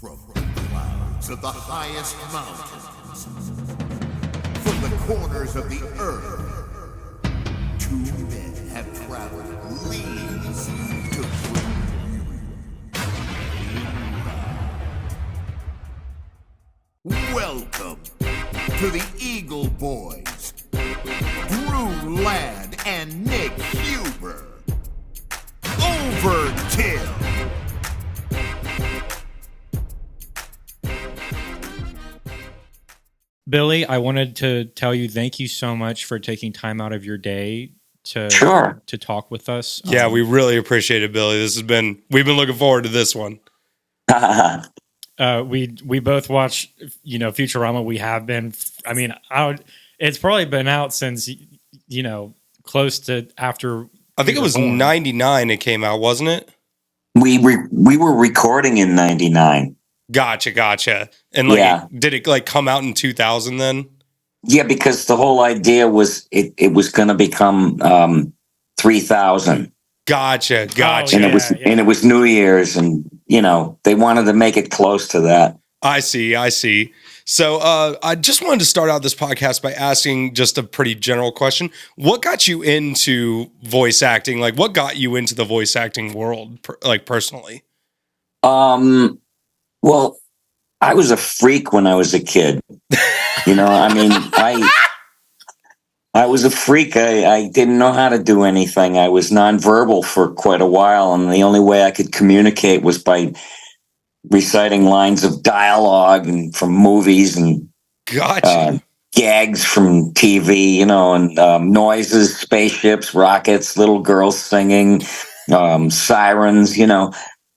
From the clouds of the highest mountains, from the corners of the earth, two men have traveled leagues to bring you. Welcome to the Eagle Boys, Drew Ladd and Nick Huber. Overkill. Billy, I wanted to tell you thank you so much for taking time out of your day to talk with us. Yeah, we really appreciate it, Billy. We've been looking forward to this one. We both watch, Futurama. We have been. I mean, it's probably been out since close to after. I think it was 99. It came out, wasn't it? We were recording in 99. Gotcha. And did it come out in 2000 then? Yeah, because the whole idea was it was going to become 3000. Gotcha. And it was New Year's, and they wanted to make it close to that. I see. So I just wanted to start out this podcast by asking just a pretty general question. What got you into voice acting? Like, what got you into the voice acting world, personally? Well, I was a freak when I was a kid. I was a freak. I didn't know how to do anything. I was nonverbal for quite a while, and the only way I could communicate was by reciting lines of dialogue and from movies and gags from TV, and noises, spaceships, rockets, little girls singing, sirens,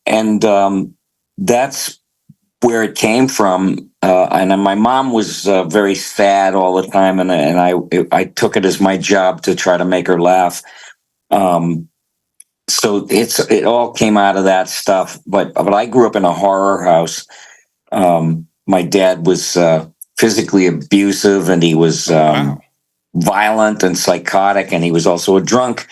and that's where it came from. And my mom was very sad all the time, and I took it as my job to try to make her laugh. So it all came out of that stuff. But I grew up in a horror house. My dad was physically abusive, and he was violent and psychotic, and he was also a drunk.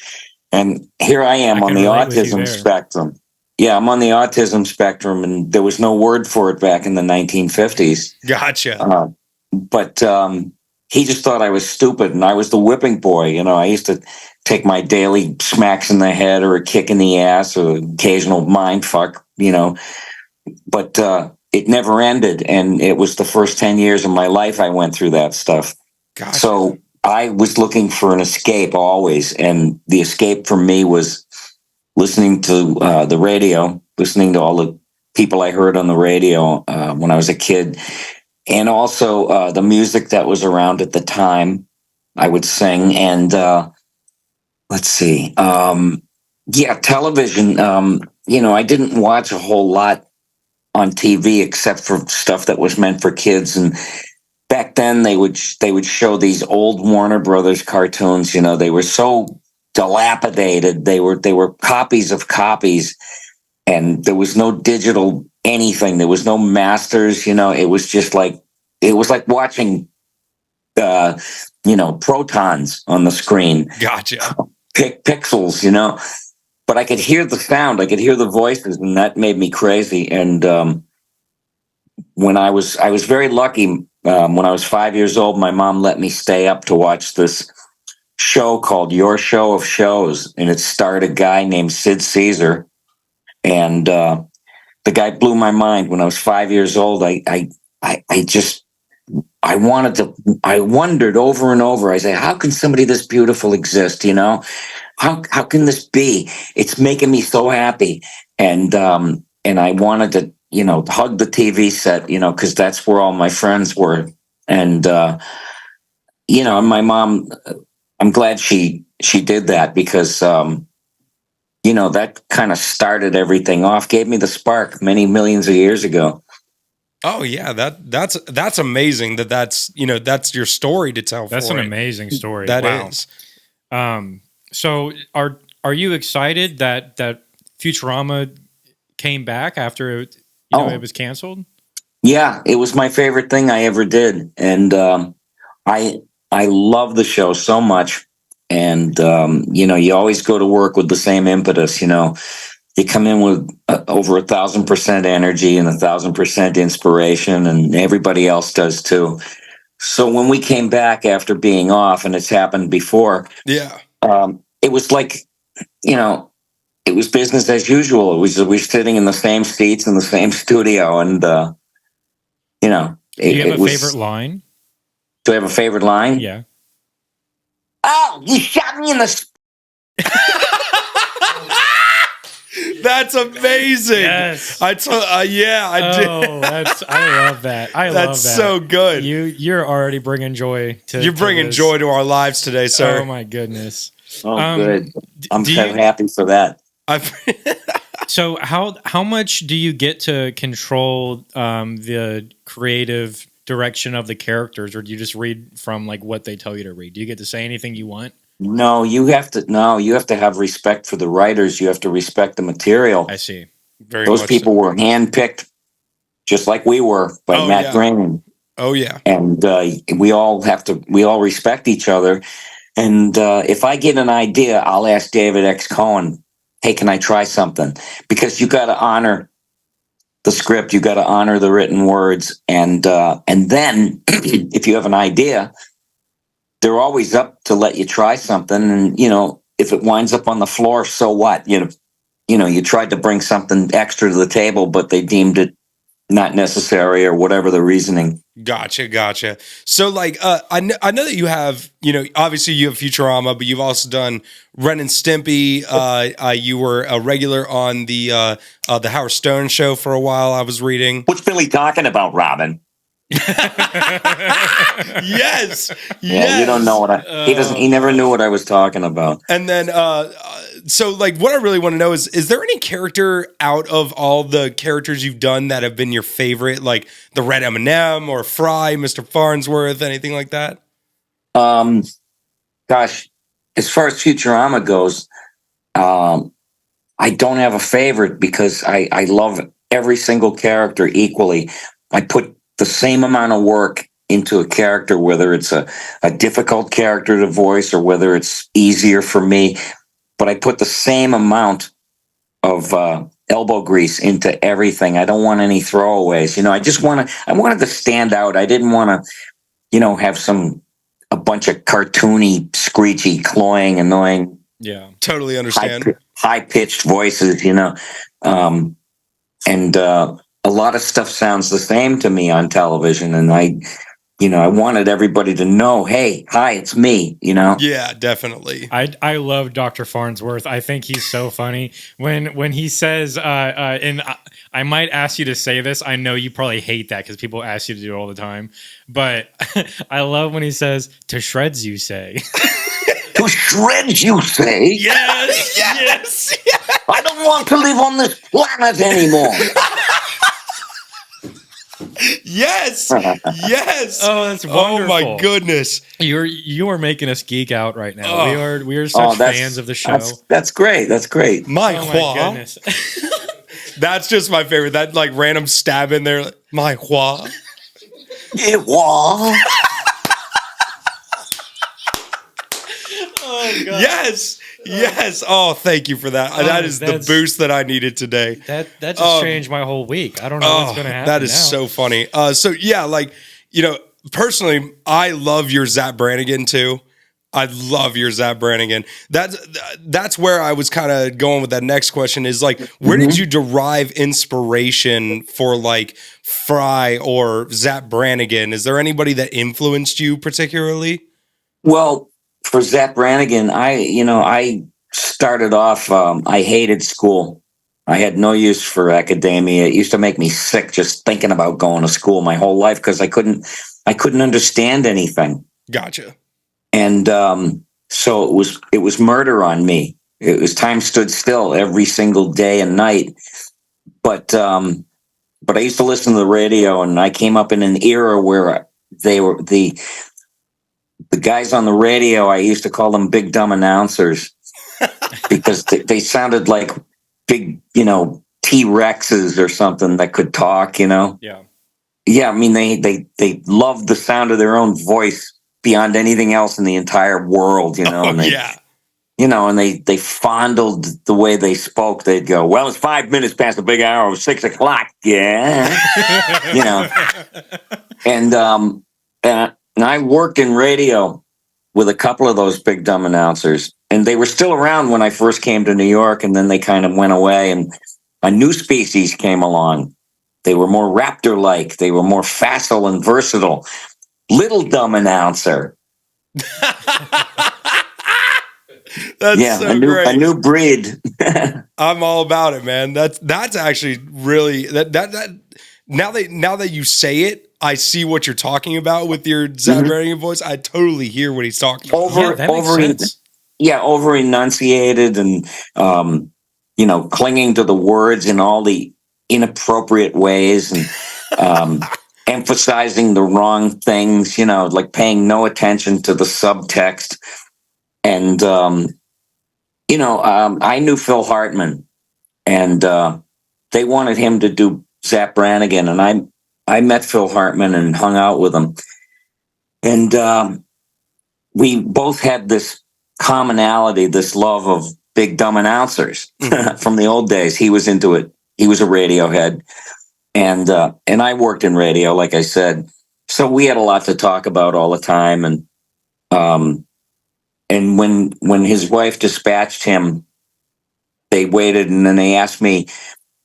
And here I am on the autism spectrum. Yeah, I'm on the autism spectrum, and there was no word for it back in the 1950s. Gotcha. But he just thought I was stupid, and I was the whipping boy. I used to take my daily smacks in the head or a kick in the ass or occasional mind fuck, But it never ended, and it was the first 10 years of my life I went through that stuff. Gotcha. So I was looking for an escape always, and the escape for me was listening to the radio, listening to all the people I heard on the radio when I was a kid, and also the music that was around at the time. I would sing, and television. I didn't watch a whole lot on TV except for stuff that was meant for kids, and back then they would show these old Warner Brothers cartoons. They were so dilapidated. They were copies of copies, and there was no digital anything. There was no masters. It was just like watching protons on the screen. Gotcha. Pixels. But I could hear the sound. I could hear the voices, and that made me crazy. And when I was very lucky. When I was 5 years old, my mom let me stay up to watch this show called Your Show of Shows, and it starred a guy named Sid Caesar, and the guy blew my mind. When I was 5 years old, I wondered over and over. I say, how can somebody this beautiful exist? How can this be? It's making me so happy, and I wanted to hug the TV set, because that's where all my friends were, and my mom. I'm glad she did that, because that kind of started everything off, gave me the spark many millions of years ago. Oh yeah, that's amazing. That's your story to tell. That's an amazing story. That is. So are you excited that Futurama came back after it was canceled? Yeah, it was my favorite thing I ever did, and I love the show so much, and you always go to work with the same impetus, you come in with over 1,000% energy and 1,000% inspiration, and everybody else does too. So when we came back after being off, and it's happened before, Yeah. it was like, you know, it was business as usual. We were sitting in the same seats in the same studio, and you know, Do you have a favorite line? Do I have a favorite line? Yeah. Oh, you shot me in the. That's amazing. Yes. I did. Oh, I love that. I love that. That's so good. You're already bringing joy to. You're bringing joy to our lives today, sir. Oh my goodness. Oh, good. I'm so happy for that. So how much do you get to control the creative direction of the characters, or do you just read from like what they tell you to read? Do you get to say anything you want? No, you have to have respect for the writers. You have to respect the material. I see. Those people were handpicked, just like we were, by Matt Groening. Oh yeah. And we all respect each other. And if I get an idea, I'll ask David X. Cohen, hey, can I try something? Because you got to honor the script, you got to honor the written words, and then if you have an idea, they're always up to let you try something. And you know, if it winds up on the floor, so what? You know, you tried to bring something extra to the table, but they deemed it not necessary or whatever the reasoning. Gotcha. So like, I know that you have, you know, obviously you have Futurama, but you've also done Ren and Stimpy. You were a regular on the Howard Stern show for a while. I was reading. What's Billy talking about, Robin? Yes. Yeah, you don't know what he never knew what I was talking about. And then, so like, what I really want to know is there any character out of all the characters you've done that have been your favorite, like the Red M&M or Fry, Mr. Farnsworth, anything like that? Gosh, as far as Futurama goes, I don't have a favorite because I love every single character equally. I put the same amount of work into a character, whether it's a difficult character to voice or whether it's easier for me. But I put the same amount of elbow grease into everything. I don't want any throwaways. You know, I wanted to stand out. I didn't want to, you know, have a bunch of cartoony, screechy, cloying, annoying. Yeah, totally understand. High pitched voices, you know. And a lot of stuff sounds the same to me on television. And I wanted everybody to know, hey, hi, it's me, you know? Yeah, definitely. I love Dr. Farnsworth. I think he's so funny. When he says, and I might ask you to say this. I know you probably hate that because people ask you to do it all the time. But I love when he says, to shreds, you say. To shreds, you say? Yes. I don't want to live on this planet anymore. Yes. Oh, that's wonderful. Oh my goodness. You are making us geek out right now. We are such fans of the show. That's great. My goodness. That's just my favorite. That like random stab in there. My hua. It was. Oh God. Yes. Oh, thank you for that. That is the boost that I needed today. That just changed my whole week. I don't know what's going to happen. That is so funny. So yeah, like, you know, personally, I love your Zap Brannigan too. I love your Zap Brannigan. That's where I was kind of going with that next question is like, where did you derive inspiration for like Fry or Zap Brannigan? Is there anybody that influenced you particularly? Well, for Zap Brannigan, I started off, I hated school. I had no use for academia. It used to make me sick just thinking about going to school my whole life because I couldn't understand anything. Gotcha. And so it was murder on me. It was time stood still every single day and night. But I used to listen to the radio, and I came up in an era where they were the guys on the radio. I used to call them big dumb announcers because they sounded like big, you know, T-Rexes or something that could talk, you know? Yeah. Yeah, I mean, they loved the sound of their own voice beyond anything else in the entire world, you know? Yeah. and they fondled the way they spoke. They'd go, "Well, it's 5 minutes past the big hour of 6 o'clock." Yeah, and I worked in radio with a couple of those big dumb announcers, and they were still around when I first came to New York, and then they kind of went away, and a new species came along. They were more raptor-like. They were more facile and versatile. Little dumb announcer. That's so great. A new breed. I'm all about it, man. That's actually really that now that you say it, I see what you're talking about with your Zap Brannigan voice. I totally hear what he's talking about. That makes sense. Over enunciated and clinging to the words in all the inappropriate ways and emphasizing the wrong things, like paying no attention to the subtext. And I knew Phil Hartman, and they wanted him to do Zap Brannigan, and I met Phil Hartman and hung out with him, and we both had this commonality, this love of big dumb announcers from the old days. He was into it. He was a radio head, and I worked in radio, like I said, so we had a lot to talk about all the time, and when his wife dispatched him, they waited, and then they asked me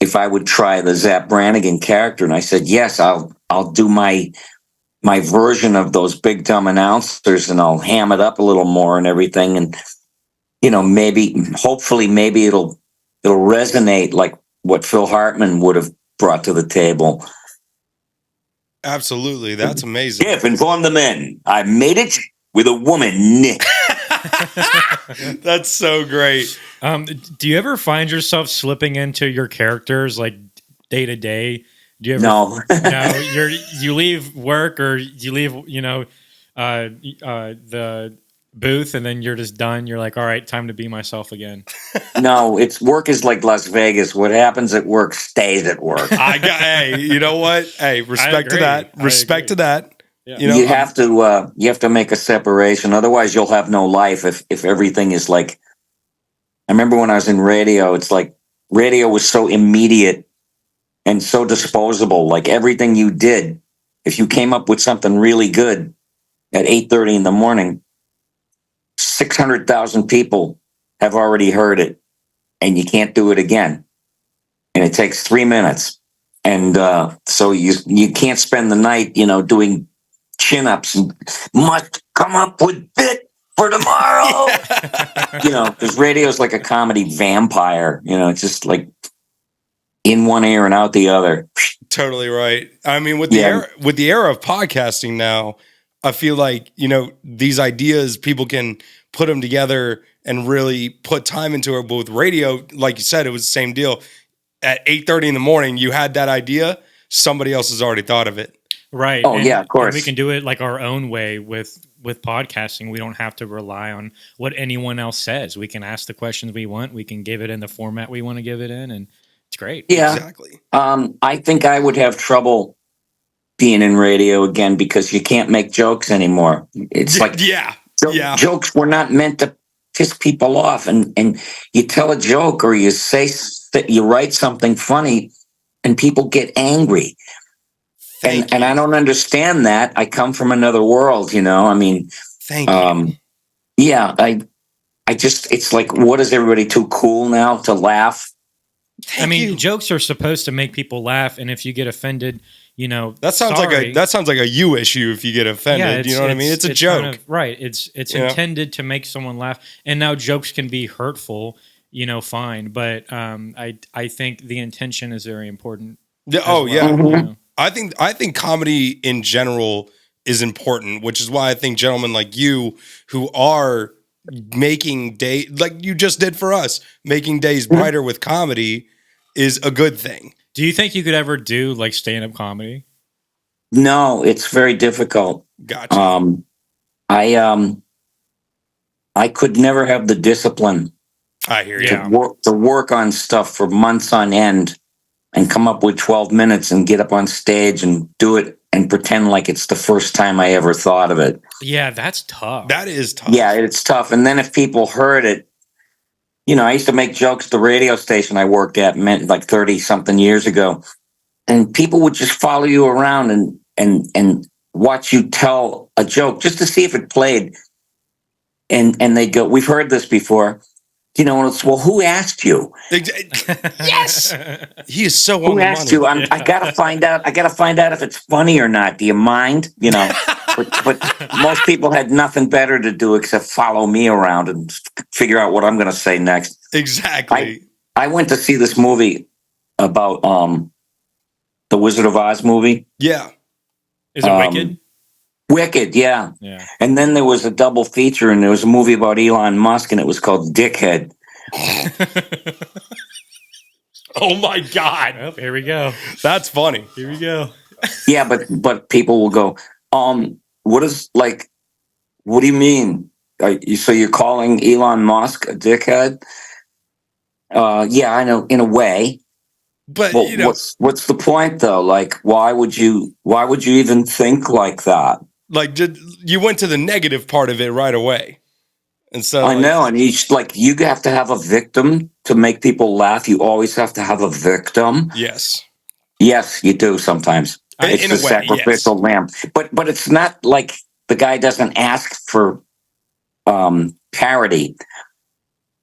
if I would try the Zap Brannigan character, and I said yes. I'll do my version of those big dumb announcers, and I'll ham it up a little more and everything, and hopefully it'll resonate like what Phil Hartman would have brought to the table. Absolutely, that's amazing. Jeff, inform the men. I made it with a woman. That's so great. Do you ever find yourself slipping into your characters like day to day? Do you ever? No. No, you leave work or you leave, the booth, and then you're just done. You're like, all right, time to be myself again. No, work is like Las Vegas. What happens at work stays at work. Hey, you know what? Hey, respect to that. Respect to that. Yeah. You have to make a separation. Otherwise, you'll have no life if everything is like. I remember when I was in radio, it's like radio was so immediate and so disposable. Like everything you did, if you came up with something really good at 8:30 in the morning, 600,000 people have already heard it, and you can't do it again. And it takes 3 minutes, and so you can't spend the night, doing chin-ups and must come up with bit for tomorrow. Because radio is like a comedy vampire. It's just like in one ear and out the other. Totally right. I mean, with the era of podcasting now, I feel like, these ideas, people can put them together and really put time into it. But with radio, like you said, it was the same deal. At 8:30 in the morning, you had that idea. Somebody else has already thought of it. Right. Oh, yeah, of course. And we can do it like our own way with podcasting. We don't have to rely on what anyone else says. We can ask the questions we want. We can give it in the format we want to give it in, and it's great. Yeah. Exactly. I think I would have trouble being in radio again because you can't make jokes anymore. It's like jokes were not meant to piss people off, and you tell a joke or you say that you write something funny, and people get angry. And I don't understand that. I come from another world, I mean, thank you. Yeah, I just, it's like, what is everybody too cool now to laugh? Jokes are supposed to make people laugh, and if you get offended, that sounds like a you issue. If you get offended, you know what I mean? It's a joke, kind of, right? It's intended to make someone laugh, and now jokes can be hurtful, fine, but I think the intention is very important. Oh well, yeah. Mm-hmm. I think comedy in general is important, which is why I think gentlemen like you who are making day like you just did for us, making days brighter with comedy is a good thing. Do you think you could ever do like stand-up comedy? No, it's very difficult. Gotcha. I could never have the discipline I hear you. to work on stuff for months on end and come up with 12 minutes and get up on stage and do it and pretend like it's the first time I ever thought of it. Yeah, that's tough. That is tough. Yeah, it's tough. And then if people heard it, I used to make jokes at the radio station I worked at, meant like 30 something years ago. And people would just follow you around and watch you tell a joke just to see if it played. And they'd go, "We've heard this before." And it's, well, who asked you? Yes, he is so on Who the asked money. you? I gotta find out. I gotta find out if it's funny or not. Do you mind? But most people had nothing better to do except follow me around and figure out what I'm going to say next. Exactly. I went to see this movie about the Wizard of Oz movie. Yeah. Is it Wicked? Wicked, yeah. Yeah. And then there was a double feature, and there was a movie about Elon Musk, and it was called Dickhead. Oh my God. Oh, here we go. That's funny. Here we go. Yeah, but people will go, what do you mean? So you're calling Elon Musk a dickhead? Yeah, I know, in a way. But Well, what's the point though? Like, why would you even think like that? like you went to the negative part of it right away. And so I know, and you have to have a victim to make people laugh. You always have to have a victim. Yes. Yes, you do sometimes. It's In the a way, sacrificial lamb. But it's not like the guy doesn't ask for parody.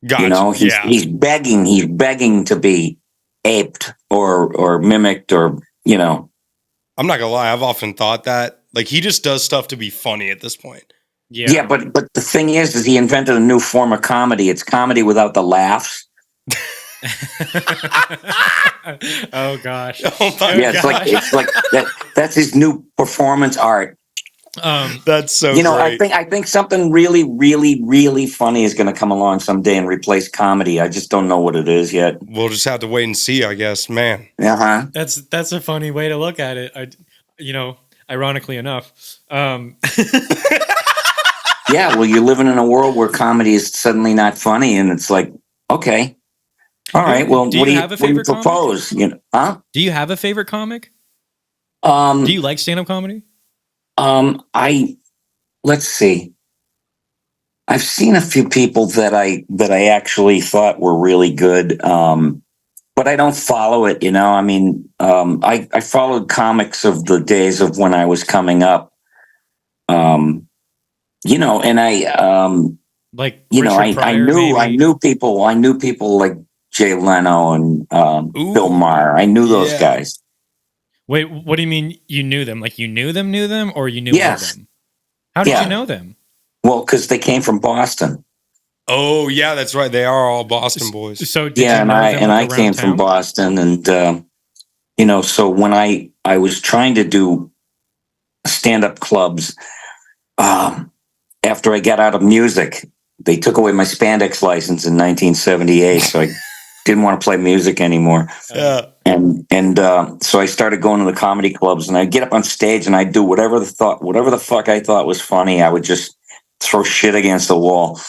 Gotcha. He's begging to be aped or mimicked or. I'm not gonna lie, I've often thought that. Like, he just does stuff to be funny at this point. Yeah, but the thing is he invented a new form of comedy. It's comedy without the laughs. Oh gosh. Oh my Yeah, it's like that. That's his new performance art. That's so great. I think something really, really, really funny is going to come along someday and replace comedy. I just don't know what it is yet. We'll just have to wait and see, I guess, man. Uh-huh. That's a funny way to look at it. Ironically enough. Yeah, well, you're living in a world where comedy is suddenly not funny, and it's like, okay, all right. Well, Do you have a favorite comic? propose? Huh? Do you have a favorite comic? Do you like stand-up comedy? Let's see. I've seen a few people that I actually thought were really good, but I don't follow it. I mean, I followed comics of the days of when I was coming up. And I knew people like Jay Leno and Bill Maher. I knew those guys. Wait, what do you mean you knew them? Like you knew them, or you knew of them? How did you know them? Well, because they came from Boston. Oh yeah, that's right. They are all Boston boys. So did you know them I came from Boston, and so when I was trying to do stand-up clubs, after I got out of music, they took away my spandex license in 1978, so I didn't want to play music anymore. Yeah. And so I started going to the comedy clubs, and I'd get up on stage and I'd do whatever the fuck I thought was funny. I would just throw shit against the wall.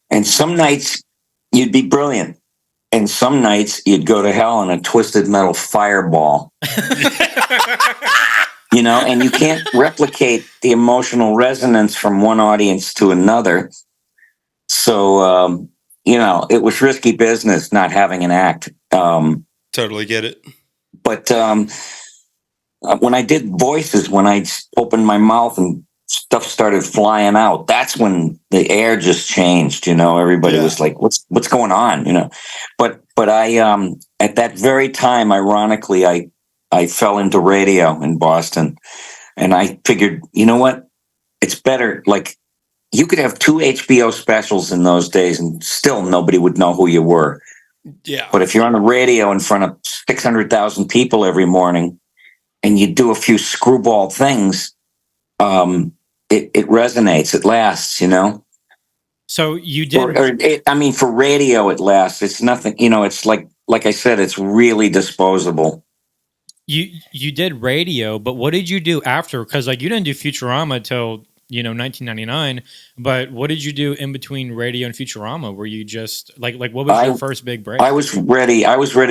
And some nights you'd be brilliant, and some nights you'd go to hell in a twisted metal fireball. And you can't replicate the emotional resonance from one audience to another. So, it was risky business not having an act. Totally get it. But when I did voices, when I opened my mouth and stuff started flying out, that's when the air just changed. Everybody was like, "What's going on?" But I at that very time, ironically, I fell into radio in Boston, and I figured, you know what? It's better. Like, you could have 2 HBO specials in those days, and still nobody would know who you were. Yeah. But if you're on the radio in front of 600,000 people every morning, and you do a few screwball things, it resonates. It lasts. So you did. For radio, it lasts. It's nothing. It's like I said, it's really disposable. You did radio, but what did you do after? Because you didn't do Futurama till 1999. But what did you do in between radio and Futurama? Were you just like what was your first big break? I was ready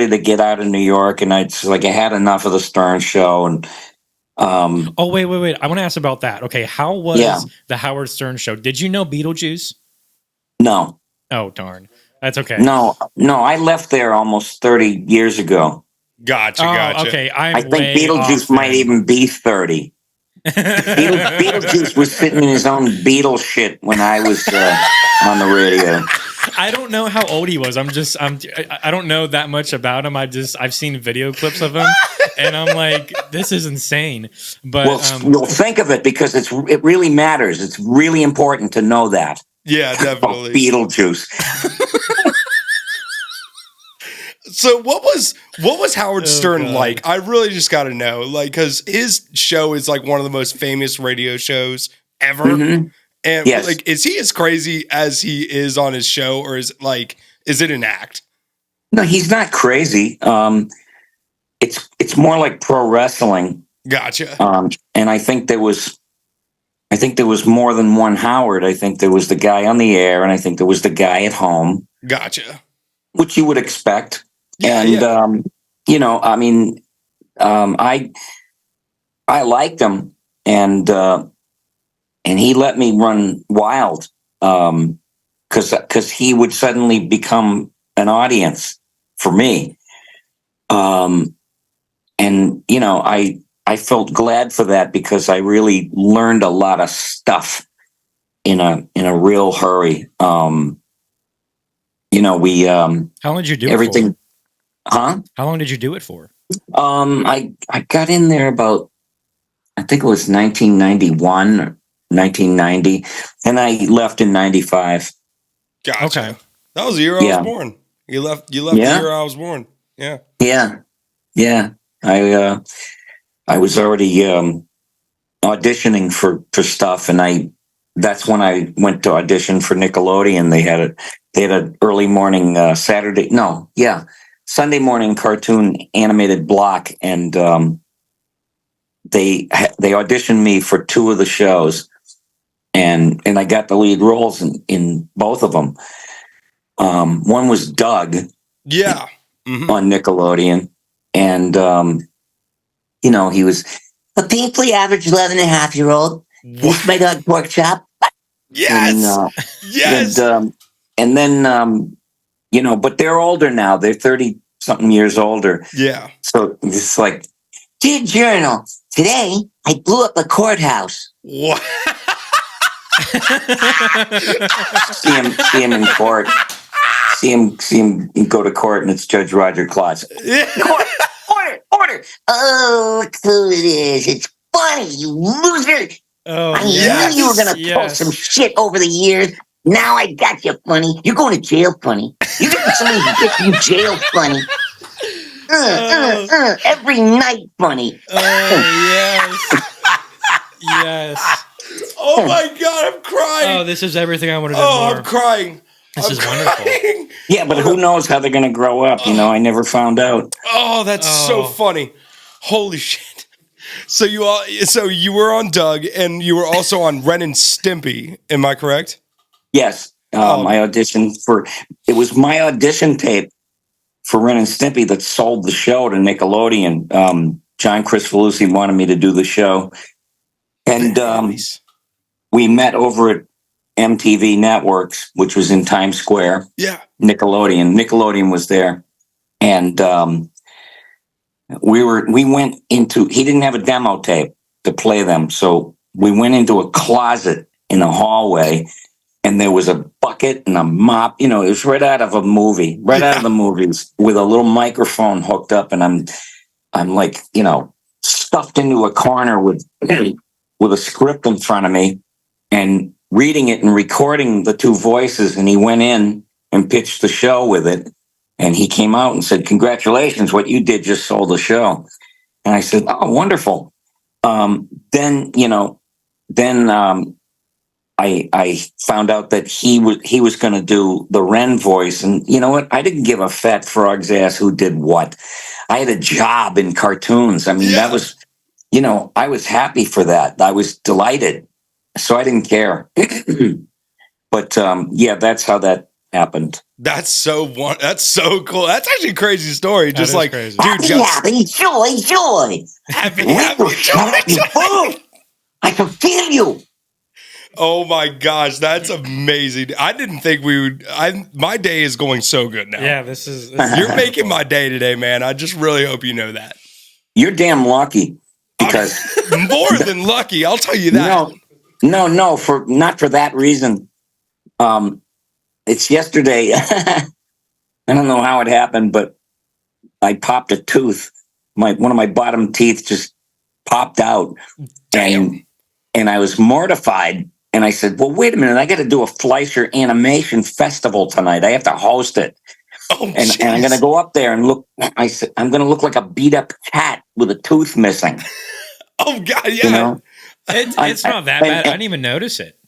to get out of New York, and I had enough of the Stern Show. And oh wait! I want to ask about that. Okay, how was the Howard Stern Show? Did you know Beetlejuice? No. Oh darn. That's okay. No, I left there almost 30 years ago. Gotcha. Okay. I think Beetlejuice might even be 30. Beetlejuice was sitting in his own Beetle shit when I was on the radio. I don't know how old he was. I don't know that much about him. I've seen video clips of him, and I'm like, this is insane. But Well, think of it, because it really matters. It's really important to know that. Yeah, definitely. Beetlejuice. So what was Howard Stern like? I really just got to know, like, because his show is like one of the most famous radio shows ever. Mm-hmm. And Yes. like, is he as crazy as he is on his show, or is it an act? No, he's not crazy. It's more like pro wrestling. Gotcha. And I think there was more than one Howard. I think there was the guy on the air, and I think there was the guy at home, Gotcha. which you would expect. Yeah, And yeah. you know, I mean, I liked him, and he let me run wild, because he would suddenly become an audience for me, and you know, I felt glad for that, because I really learned a lot of stuff in a real hurry. You know, we how long did you do everything. it for? Huh? How long did you do it for? I got in there about, I think it was 1991 or 1990, and I left in 95. Gotcha. Okay. That was the year I was born. You left the year I was born. Yeah. Yeah. I was already auditioning for stuff, and that's when I went to audition for Nickelodeon. They had an early morning Sunday morning cartoon animated block, and they auditioned me for two of the shows, and I got the lead roles in both of them. One was Doug. Yeah. Mm-hmm. On Nickelodeon, and you know, he was a painfully average 11-and-a-half-year-old. This my dog Pork Chop. Yes. Yes. And then you know, but they're older now. They're 30-something years older. Yeah. So it's like, dear Journal, today I blew up the courthouse. What? See him in court. See him go to court, and it's Judge Roger Klotz. Order. Oh, look who it is. It's funny, you loser. Oh, I knew you were going to pull some shit over the years. Now I got you, Funny. You're going to jail, Funny. You're getting somebody to get you jail, Funny. Every night, Funny. Yes. Yes. Oh my God, I'm crying. Oh, this is everything I wanted to know. know. I'm crying. This is wonderful. Yeah, but who knows how they're going to grow up? You know, I never found out. Oh, that's so funny. Holy shit. So you were on Doug, and you were also on Ren and Stimpy. Am I correct? Yes. I auditioned it was my audition tape for Ren and Stimpy that sold the show to Nickelodeon. John Cristofalusi wanted me to do the show. And we met over at MTV Networks, which was in Times Square. Yeah. Nickelodeon was there. And he didn't have a demo tape to play them. So we went into a closet in the hallway, and there was a bucket and a mop. You know, it was right out of a movie, out of the movies, with a little microphone hooked up. And I'm like, you know, stuffed into a corner with a script in front of me, and reading it and recording the two voices. And he went in and pitched the show with it. And he came out and said, "Congratulations, what you did just sold the show." And I said, "Oh, wonderful." Then I found out that he was going to do the Ren voice. And you know what? I didn't give a fat frog's ass who did what. I had a job in cartoons. I mean, that was, you know, I was happy for that. I was delighted. So I didn't care. But that's how that happened. That's so cool. That's actually a crazy story. Just like, crazy. dude, happy, joy. happy, Shut up, you fool. I can feel you. Oh my gosh, that's amazing. I didn't think we would. My day is going so good now. Yeah, this is You're making my day today, man. I just really hope you know that. You're damn lucky because More than lucky, I'll tell you that. no, for not for that reason. It's yesterday. I don't know how it happened, but I popped a tooth. One of my bottom teeth just popped out. Damn. And I was mortified. And I said, well, wait a minute. I got to do a Fleischer Animation Festival tonight. I have to host it. Oh, and I'm going to go up there and look. I said, I'm going to look like a beat up cat with a tooth missing. Oh, God, yeah. You know? it's not that bad. I didn't even notice it.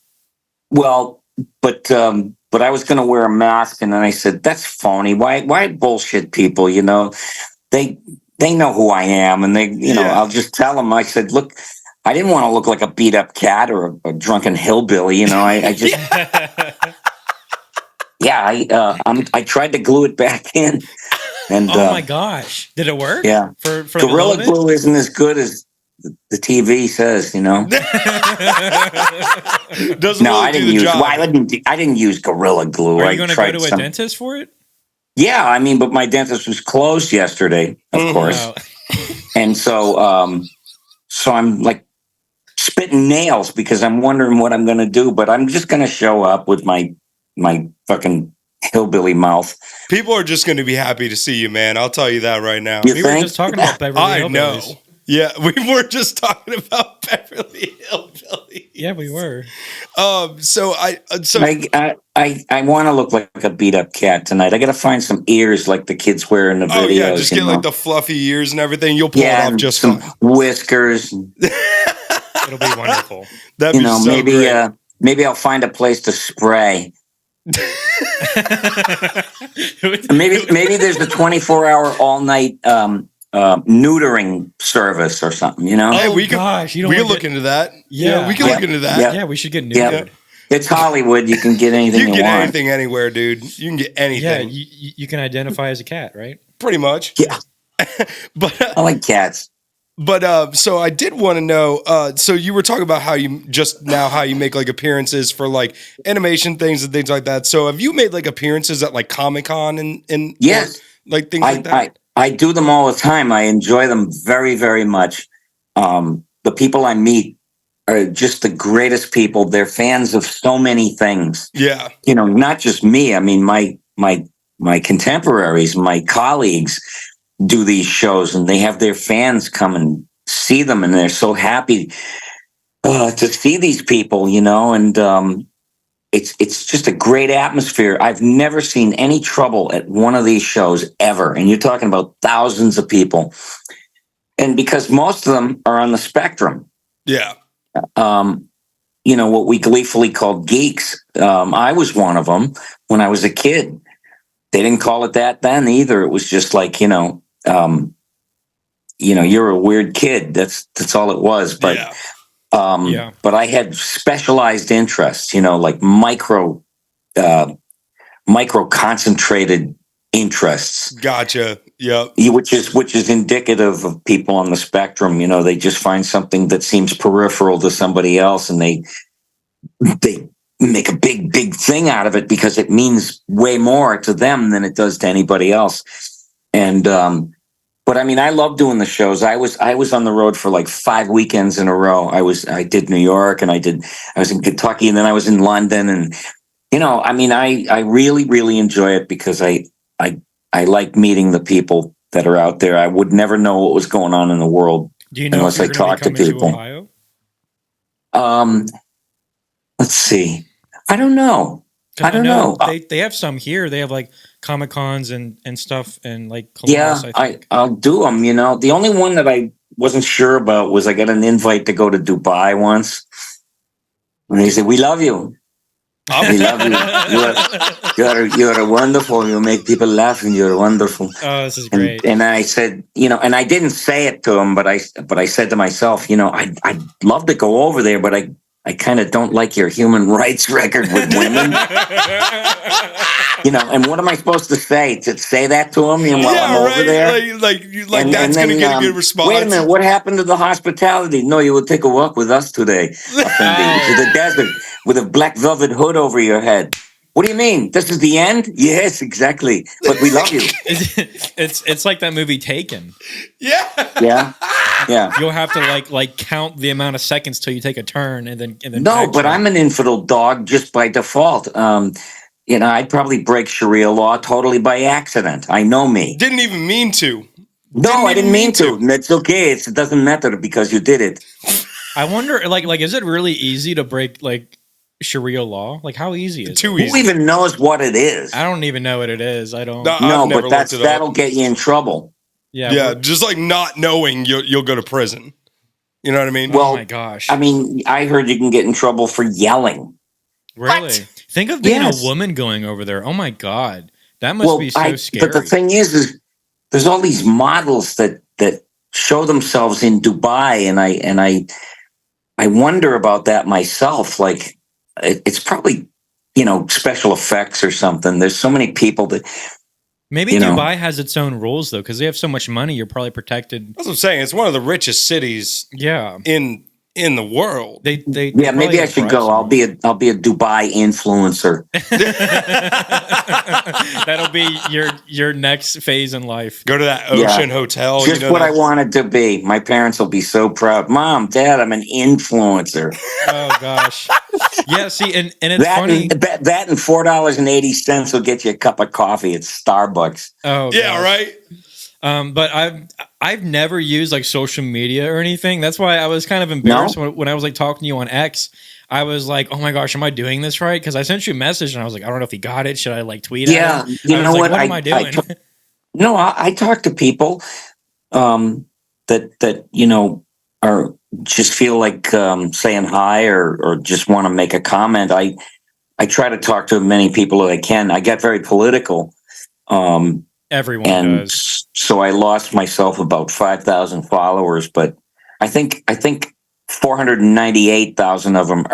Well, but I was going to wear a mask. And then I said, that's phony. Why bullshit people? You know, they know who I am. And I'll just tell them. I said, look, I didn't want to look like a beat up cat or a drunken hillbilly. You know, I just, I tried to glue it back in. And oh my gosh, did it work? Yeah. For Gorilla Glue isn't as good as the TV says, you know. Doesn't no, really I didn't do the use. job. Well, I didn't use Gorilla Glue. Are you going to go to a dentist for it? Yeah, I mean, but my dentist was closed yesterday, of course, and so I'm like spitting nails because I'm wondering what I'm going to do. But I'm just going to show up with my fucking hillbilly mouth. People are just going to be happy to see you, man. I'll tell you that right now. You We think? were just talking about Beverly I Hillbillies. know. Yeah, we were just talking about Beverly Hillbillies. Yeah, we were. So I want to look like a beat up cat tonight. I got to find some ears like the kids wear in the videos. Oh yeah, just get like the fluffy ears and everything. You'll pull it off just some fine. whiskers. It'll be wonderful. That'd be so maybe great. Maybe I'll find a place to spray. maybe there's a 24-hour all night neutering service or something, you know? Hey, we can look into that. Yeah, we can look into that. Yeah, we should get neutered. Yeah. It's Hollywood. You can get anything you you can get want. anything anywhere, dude. You can get anything. Yeah, you can identify as a cat, right? Pretty much. Yeah. But I like cats. But so I did want to know. So you were talking about how you make like appearances for like animation things and things like that. So have you made like appearances at like Comic-Con and Yes, like things like that? I do them all the time. I enjoy them very, very much. The people I meet are just the greatest people. They're fans of so many things. Yeah. You know, not just me. I mean, my contemporaries, my colleagues do these shows and they have their fans come and see them and they're so happy to see these people, you know, and it's just a great atmosphere. I've never seen any trouble at one of these shows ever. And you're talking about thousands of people. And because most of them are on the spectrum. Yeah. You know, what we gleefully called geeks. I was one of them when I was a kid. They didn't call it that then either. It was just like, you're a weird kid. That's all it was. But but I had specialized interests, you know, like micro concentrated interests. Gotcha. Yep. Which is indicative of people on the spectrum. You know, they just find something that seems peripheral to somebody else, and they make a big thing out of it because it means way more to them than it does to anybody else. And but I mean, I love doing the shows. I was on the road for like 5 weekends in a row. I did New York, and I was in Kentucky, and then I was in London, and you know, I mean, I really, really enjoy it because I like meeting the people that are out there. I would never know what was going on in the world unless I talked to people. Let's see. I don't know. I don't know. They have some here. They have like Comic Cons and stuff, and like Columbus, I'll do them. You know, the only one that I wasn't sure about was I got an invite to go to Dubai once, and they said, "We love you. We love you. You're wonderful. You make people laugh, and you're wonderful." Oh, this is great. And I said, you know, and I didn't say it to him, but I said to myself, you know, I'd love to go over there, but I I kind of don't like your human rights record with women. And what am I supposed to say? To say that to him while I'm over there? Like that's going to get a good response. Wait a minute, what happened to the hospitality? No, you will take a walk with us today. To the desert with a black velvet hood over your head. What do you mean? This is the end? Yes, exactly. But we love you. It's like that movie Taken. Yeah. You'll have to like count the amount of seconds till you take a turn and then. No, but I'm an infidel dog just by default. I'd probably break Sharia law totally by accident. I know me. Didn't even mean to. No, I didn't mean to. It's okay. It doesn't matter because you did it. I wonder, like, is it really easy to break like Sharia law? Like, how easy is it? Too easy. Who even knows what it is? I don't even know what it is. I don't. No, but that'll get you in trouble. Yeah, just like not knowing you'll go to prison. You know what I mean? Well, oh my gosh. I mean, I heard you can get in trouble for yelling. Really? What? Think of being a woman going over there. Oh my God. That must be so scary. But the thing is there's all these models that show themselves in Dubai, and I wonder about that myself. Like, it's probably, special effects or something. There's so many people that maybe Dubai has its own rules though, because they have so much money. You're probably protected. That's what I'm saying. It's one of the richest cities. In the world. They maybe I should go. I'll be a Dubai influencer. That'll be your next phase in life. Go to that ocean hotel. Just what I wanted to be. My parents will be so proud. Mom, Dad, I'm an influencer. Oh gosh. Yeah, see, and it's funny. That and $4.80 will get you a cup of coffee at Starbucks. Oh yeah, gosh. right. But I've never used like social media or anything. That's why I was kind of embarrassed when I was like talking to you on X. I was like, oh my gosh, am I doing this right? Because I sent you a message and I was like, I don't know if he got it. Should I like tweet at him? You know what? What am I doing? I talk to people that are just feel like saying hi or just want to make a comment. I try to talk to as many people as I can. I get very political. Everyone does. So I lost myself about 5,000 followers, but I think 498,000 of them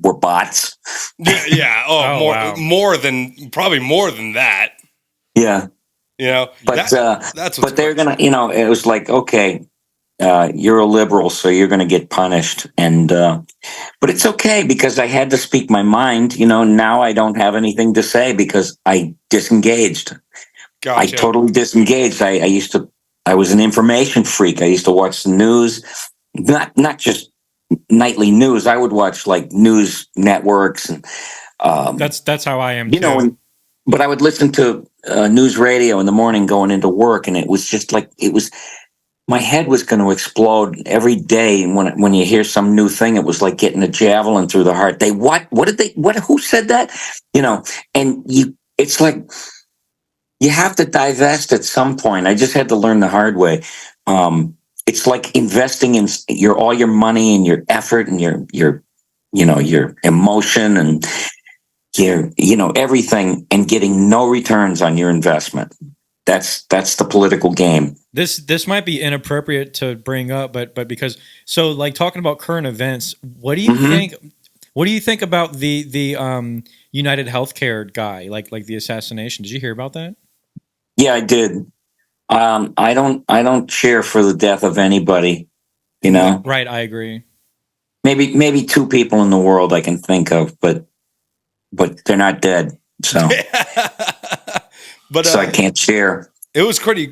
were bots. Yeah. Wow. More than that. Yeah. But that's but they're gonna. It was like, okay, you're a liberal, so you're gonna get punished, and but it's okay because I had to speak my mind. Now I don't have anything to say because I disengaged. Gotcha. I totally disengaged. I was an information freak. I used to watch the news, not just nightly news. I would watch like news networks, and that's how I am too. But I would listen to news radio in the morning going into work, and it was just like my head was going to explode every day. And when you hear some new thing, it was like getting a javelin through the heart. Who said that? And it's like, you have to divest at some point. I just had to learn the hard way. It's like investing in all your money and your effort and your emotion and your everything, and getting no returns on your investment. That's the political game. This might be inappropriate to bring up, but because like talking about current events, what do you think? What do you think about the United Healthcare guy, like the assassination? Did you hear about that? Yeah, I did. I don't cheer for the death of anybody. Right, I agree. Maybe two people in the world I can think of, but they're not dead. So, so I can't cheer. It was pretty.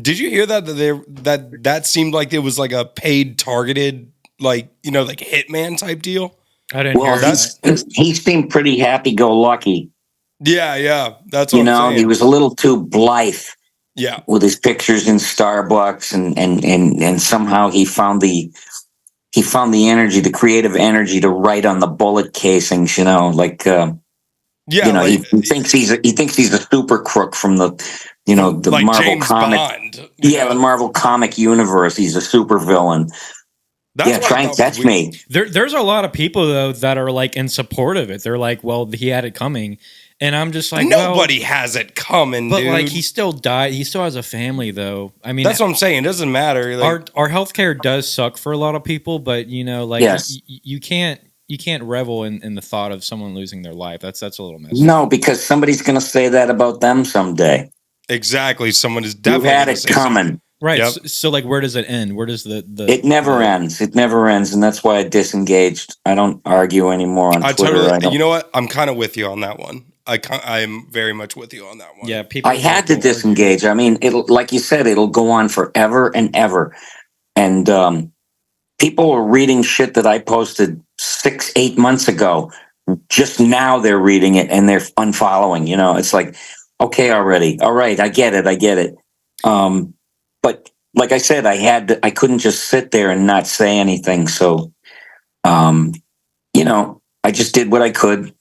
Did you hear that seemed like it was like a paid, targeted, like hitman type deal? I didn't hear that. He seemed pretty happy-go-lucky. Yeah, that's what I'm saying. He was a little too blithe. Yeah, with his pictures in Starbucks, and somehow he found the energy, the creative energy to write on the bullet casings. He thinks he's a super crook from the like Marvel James comic. Bond, the Marvel comic universe. He's a super villain. Try and catch me. There's a lot of people though that are like in support of it. They're like, well, he had it coming. And I'm just like, nobody has it coming, but dude. like he still died. He still has a family, though. I mean, that's what I'm saying. It doesn't matter. Our healthcare does suck for a lot of people, but yes. you can't can't revel in the thought of someone losing their life. That's a little messed up. No, because somebody's going to say that about them someday. Exactly. Someone is You definitely had gonna it say something. coming. Right. Yep. So like, where does it end? Where does the It never ends. It never ends, and that's why I disengaged. I don't argue anymore on I Twitter. totally. I don't. You know what? I'm kind of with you on that one. I'm very much with you on that one. Yeah, people. I had to will argue. disengage. I mean, it'll, like you said, it'll go on forever and ever. And people are reading shit that I posted 6, 8 months ago. Just now they're reading it and they're unfollowing. You know, it's like, okay, already. All right, I get it. But like I said, I couldn't just sit there and not say anything. So, you know, I just did what I could.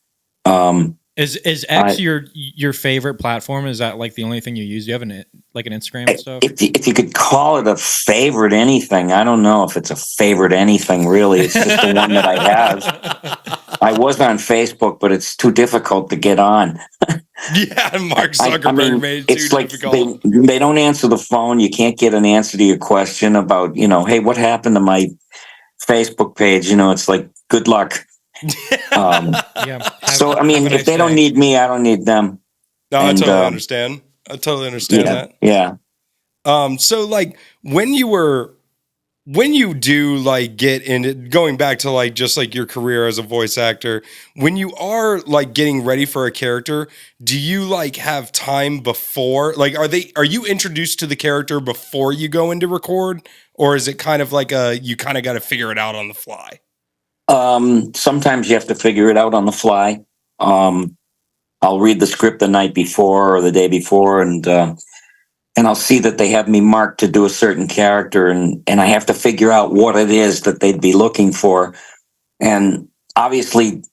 Is X your favorite platform? Is that like the only thing you use? Do you have an Instagram and stuff? If you could call it a favorite anything, I don't know if it's a favorite anything really. It's just the one that I have. I was on Facebook, but it's too difficult to get on. Yeah, Mark Zuckerberg made it it's too like difficult. they don't answer the phone. You can't get an answer to your question about, you know, hey, what happened to my Facebook page? You know, it's like, good luck. Yeah. So I mean, if they don't need me, I don't need them. No, And, I totally understand. I totally understand that. Yeah. So like when you do like get into going back to like just like your career as a voice actor, when you are like getting ready for a character, do you like have time before? Like are you introduced to the character before you go into record, or is it kind of like you kind of got to figure it out on the fly? Sometimes you have to figure it out on the fly. I'll read the script the night before or the day before, and I'll see that they have me marked to do a certain character, and I have to figure out what it is that they'd be looking for. And obviously,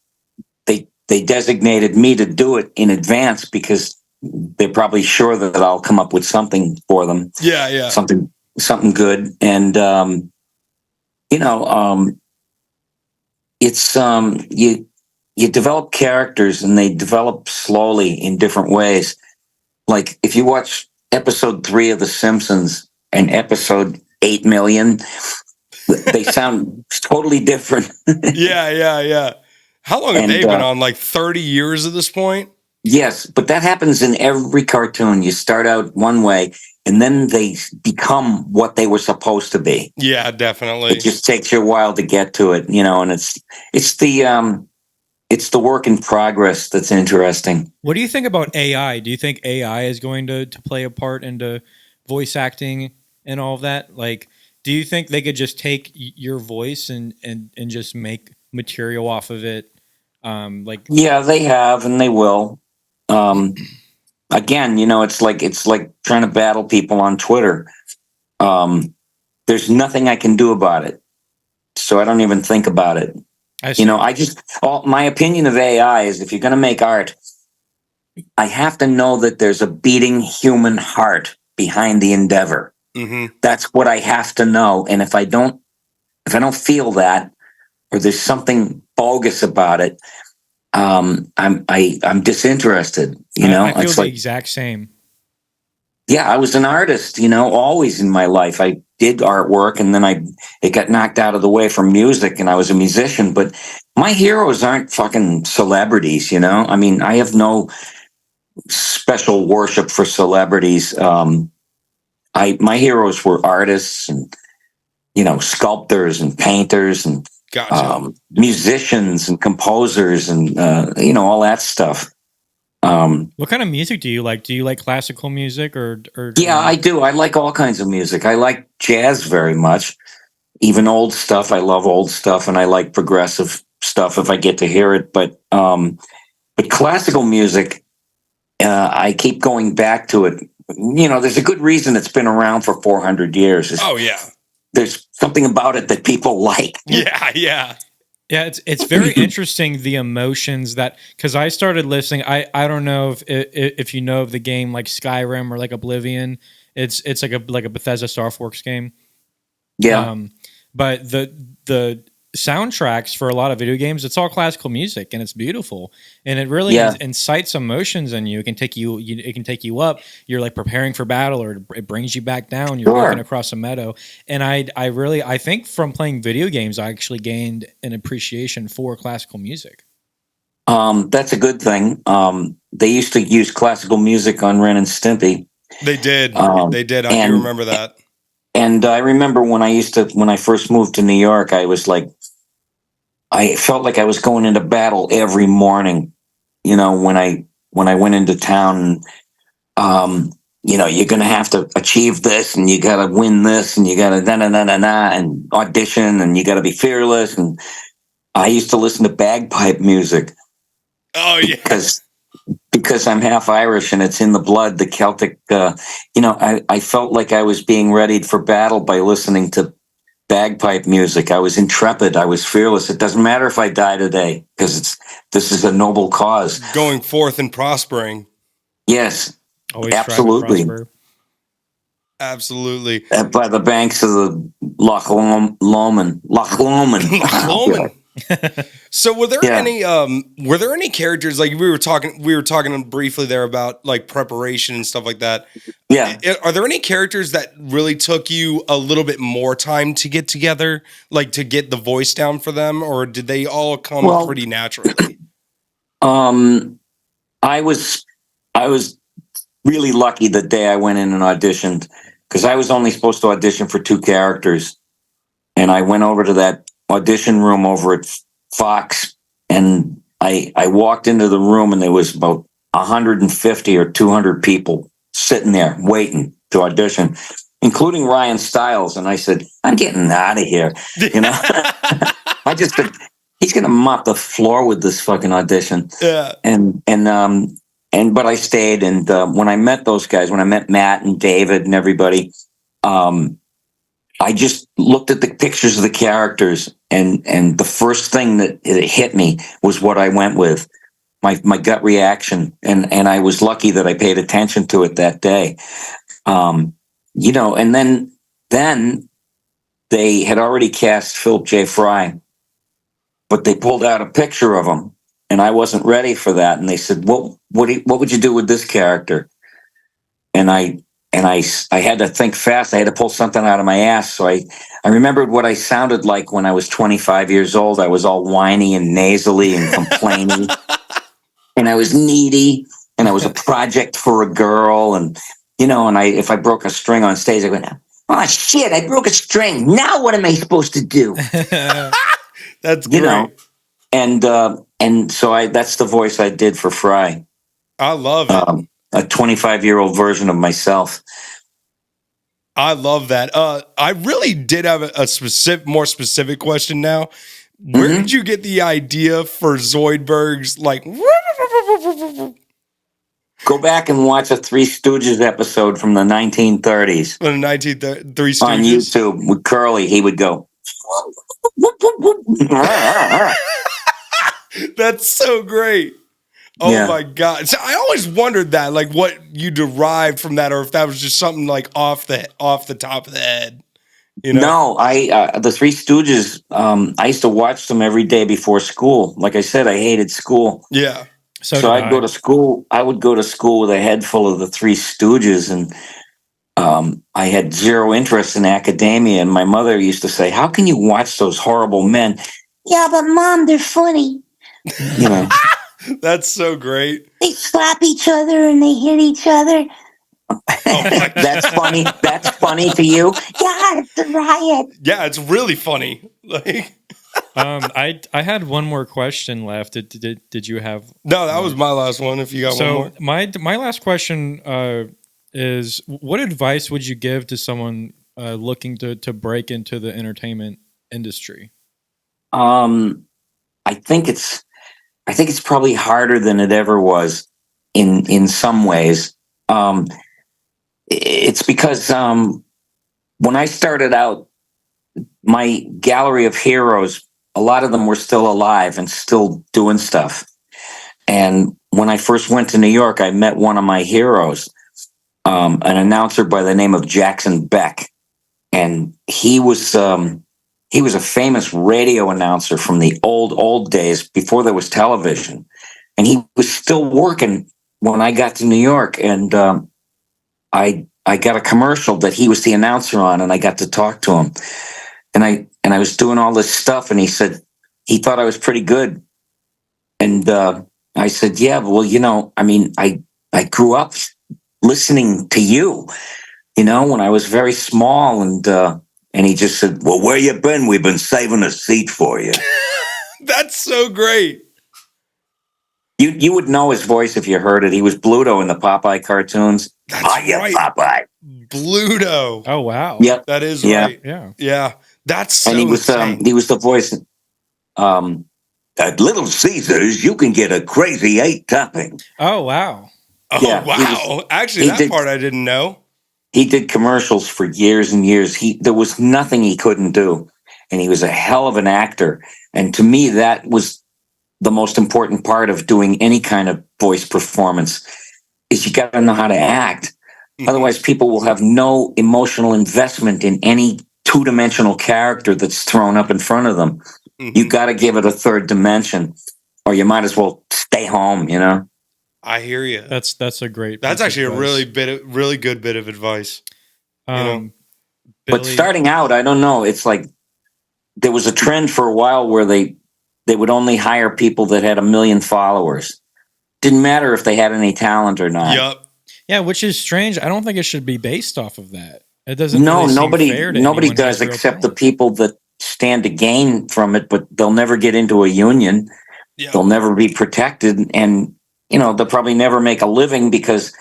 they designated me to do it in advance because they're probably sure that I'll come up with something for them. Yeah. Something good. And you know, it's you develop characters, and they develop slowly in different ways. Like if you watch episode 3 of The Simpsons and episode 8 million, they sound totally different. Yeah. How long have they been on? Like 30 years at this point? Yes, but that happens in every cartoon. You start out one way, and then they become what they were supposed to be. Yeah, definitely. It just takes you a while to get to it, you know, and it's the work in progress that's interesting. What do you think about AI? Do you think AI is going to play a part into voice acting and all of that? Like, do you think they could just take your voice and just make material off of it? Yeah, they have, and they will. Again, you know, it's like trying to battle people on Twitter. There's nothing I can do about it, so I don't even think about it. You know, my opinion of AI is, if you're going to make art, I have to know that there's a beating human heart behind the endeavor. Mm-hmm. That's what I have to know. And if I don't feel that, or there's something bogus about it, I'm disinterested. You know, I feel it's the like, exact same. yeah, I was an artist, you know, always in my life. I did artwork, and then it got knocked out of the way from music, and I was a musician. But my heroes aren't fucking celebrities, you know? I mean, I have no special worship for celebrities. My heroes were artists, and, you know, sculptors and painters, and Gotcha. Musicians and composers, and you know, all that stuff. What kind of music do you like? Do you like classical music or? Yeah, I do. I like all kinds of music. I like jazz very much, even old stuff. I love old stuff, and I like progressive stuff if I get to hear it. But classical music, I keep going back to it. You know, there's a good reason it's been around for 400 years. Oh yeah. There's something about it that people like. Yeah. Yeah, it's very interesting, the emotions that, because I started listening. I don't know if you know of the game like Skyrim or like Oblivion. It's like a Bethesda Starforks game. Yeah. But the soundtracks for a lot of video games, it's all classical music and it's beautiful and it really Yeah. incites emotions in you. It can take you, it can take you up. You're like preparing for battle, or it brings you back down. You're walking across a meadow. And I think from playing video games, I actually gained an appreciation for classical music. That's a good thing. They used to use classical music on Ren and Stimpy. They did. They did. I do remember that. And I remember when I first moved to New York, I felt like I was going into battle every morning. You know, when I went into town, you know, you're going to have to achieve this, and you got to win this, and you got to and audition, and you got to be fearless. And I used to listen to bagpipe music. Oh yeah, because I'm half Irish and it's in the blood, the Celtic. You know, I felt like I was being readied for battle by listening to bagpipe music. I was intrepid. I was fearless. It doesn't matter if I die today, because this is a noble cause. Going forth and prospering. Yes, always absolutely, absolutely. By the banks of the Loch Lomond. So were there any characters, like we were talking briefly there about like preparation and stuff like that? Yeah. Are there any characters that really took you a little bit more time to get together, like to get the voice down for them, or did they all come pretty naturally? I was really lucky the day I went in and auditioned, because I was only supposed to audition for 2 characters, and I went over to that audition room over at Fox, and I walked into the room, and there was about 150 or 200 people sitting there waiting to audition, including Ryan Stiles. And I said, I'm getting out of here. You know, I just said, he's going to mop the floor with this fucking audition. Yeah. But I stayed. And when I met those guys, when I met Matt and David and everybody, I just looked at the pictures of the characters, and the first thing that it hit me was what I went with, my gut reaction, and I was lucky that I paid attention to it that day. You know, and then they had already cast Philip J. Fry, but they pulled out a picture of him, and I wasn't ready for that. And they said, "What would you do with this character?" And I had to think fast. I had to pull something out of my ass. So I remembered what I sounded like when I was 25 years old. I was all whiny and nasally and complaining. And I was needy, and I was a project for a girl. And, you know, and if I broke a string on stage, I went, oh shit, I broke a string. Now what am I supposed to do? That's great. You know, and so that's the voice I did for Fry. I love it. A 25-year-old version of myself. I love that. I really did have a more specific question now. Where did you get the idea for Zoidberg's like? Go back and watch a Three Stooges episode from the 1930s. From the 1930s on YouTube with Curly. He would go. That's so great. Oh my God. So I always wondered that, like what you derived from that, or if that was just something like off the top of the head. You know? No, the Three Stooges, I used to watch them every day before school. Like I said, I hated school. Yeah. So I'd go to school. I would go to school with a head full of the Three Stooges, and I had zero interest in academia. And my mother used to say, "How can you watch those horrible men?" Yeah, but Mom, they're funny. You know. That's so great. They slap each other and they hit each other. That's funny. That's funny to you. Yeah, it's a riot. Yeah, it's really funny. Like, I had one more question left. Did you have? No, that was my last one. If you got one more. My last question is: what advice would you give to someone looking to break into the entertainment industry? I think it's probably harder than it ever was in some ways. It's because when I started out, my gallery of heroes, a lot of them were still alive and still doing stuff. And when I first went to New York, I met one of my heroes, an announcer by the name of Jackson Beck. And he was he was a famous radio announcer from the old days before there was television. And he was still working when I got to New York. And I got a commercial that he was the announcer on, and I got to talk to him. And I was doing all this stuff, and he said he thought I was pretty good. And I said, yeah, well, I grew up listening to you, when I was very small. And he just said, well, where you been? We've been saving a seat for you. That's so great. You would know his voice if you heard it. He was Bluto in the Popeye cartoons. That's right. Popeye. Bluto. Oh wow. Yep. That is Yeah. right. Yeah. Yeah. That's so And he was the voice. At Little Caesars, you can get a crazy 8 topping. Oh wow. Oh, Yeah, wow. Actually, that part I didn't know. He did commercials for years and years. There was nothing he couldn't do. And he was a hell of an actor. And to me, that was the most important part of doing any kind of voice performance is you got to know how to act. Mm-hmm. Otherwise, people will have no emotional investment in any two-dimensional character that's thrown up in front of them. Mm-hmm. You got to give it a third dimension, or you might as well stay home, I hear you. That's a great. That's actually a really good bit of advice. Billy, but starting out, I don't know. It's like there was a trend for a while where they would only hire people that had 1 million followers. Didn't matter if they had any talent or not. Yep. Yeah, which is strange. I don't think it should be based off of that. It doesn't. No, really nobody seem fair to does except the people that stand to gain from it, but they'll never get into a union. Yep. They'll never be protected, and they'll probably never make a living because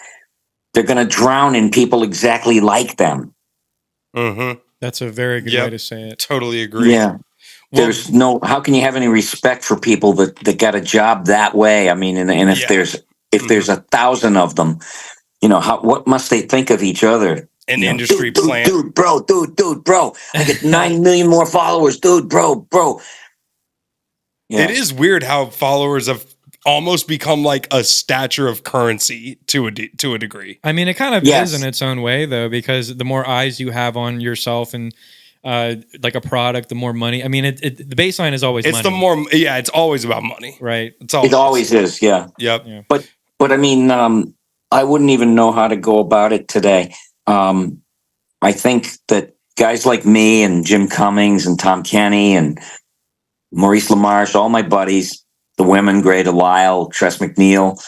they're going to drown in people exactly like them. Mm-hmm. That's a very good way to say it. Totally agree. Yeah. There's how can you have any respect for people that got a job that way? I mean, and if there's 1,000 of them, what must they think of each other? An industry plant. Dude, bro. I get 9 million more followers, dude, bro. Yeah. It is weird how followers have almost become like a stature of currency to a degree. I mean, it kind of is in its own way, though, because the more eyes you have on yourself and like a product, the more money. I mean, the baseline is always money. It's always about money. Right. It always is, yeah. Yep. Yeah. But I mean, I wouldn't even know how to go about it today. I think that guys like me and Jim Cummings and Tom Kenny and Maurice LaMarche, all my buddies, the women, Gray Delisle, Tress McNeil,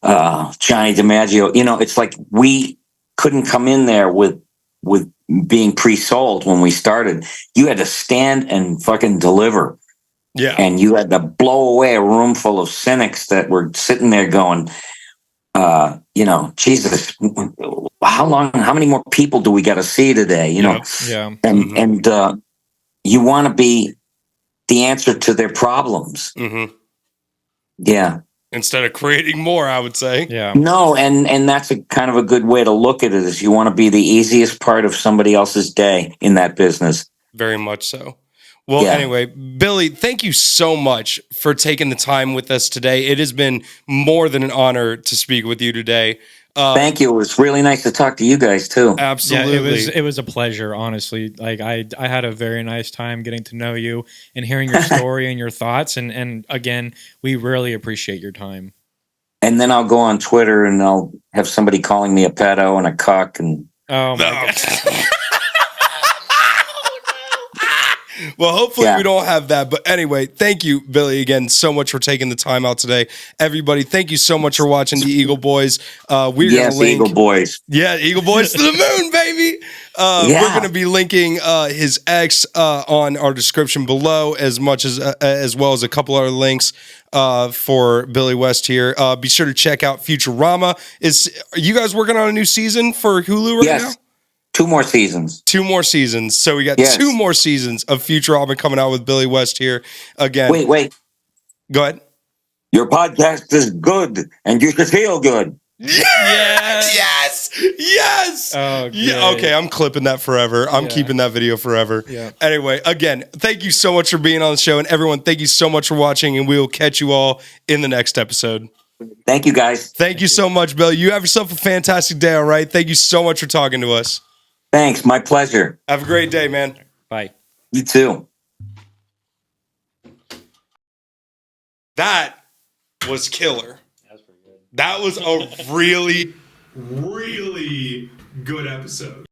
Johnny DiMaggio, it's like we couldn't come in there with being pre-sold when we started. You had to stand and fucking deliver. Yeah. And you had to blow away a room full of cynics that were sitting there going, Jesus, how many more people do we got to see today? Yeah. And you want to be the answer to their problems. Mm-hmm. Yeah. Instead of creating more, I would say. Yeah. No, and that's a kind of a good way to look at it, is you want to be the easiest part of somebody else's day in that business. Very much so. Well, anyway, Billy, thank you so much for taking the time with us today. It has been more than an honor to speak with you today. Thank you. It was really nice to talk to you guys too. Absolutely. Yeah, it was a pleasure, honestly. Like I had a very nice time getting to know you and hearing your story and your thoughts. And again, we really appreciate your time. And then I'll go on Twitter and I'll have somebody calling me a pedo and a cuck and oh my God. Well, hopefully we don't have that. But anyway, thank you, Billy, again, so much for taking the time out today. Everybody, thank you so much for watching the Eagle Boys. We're going to link Eagle Boys. Yeah, Eagle Boys to the moon, baby. We're going to be linking his ex on our description below, as well as a couple other links for Billy West here. Be sure to check out Futurama. Are you guys working on a new season for Hulu right now? 2 more seasons. 2 more seasons. So we got 2 more seasons of Futurama coming out with Billy West here again. Wait. Go ahead. Your podcast is good, and you should feel good. Yes. Oh, yeah. Okay, I'm clipping that forever. I'm keeping that video forever. Yeah. Anyway, again, thank you so much for being on the show, and everyone, thank you so much for watching, and we will catch you all in the next episode. Thank you, guys. Thank you so much, Billy. You have yourself a fantastic day, all right? Thank you so much for talking to us. Thanks. My pleasure. Have a great day, man. Bye. You too. That was killer. That was a really, really good episode.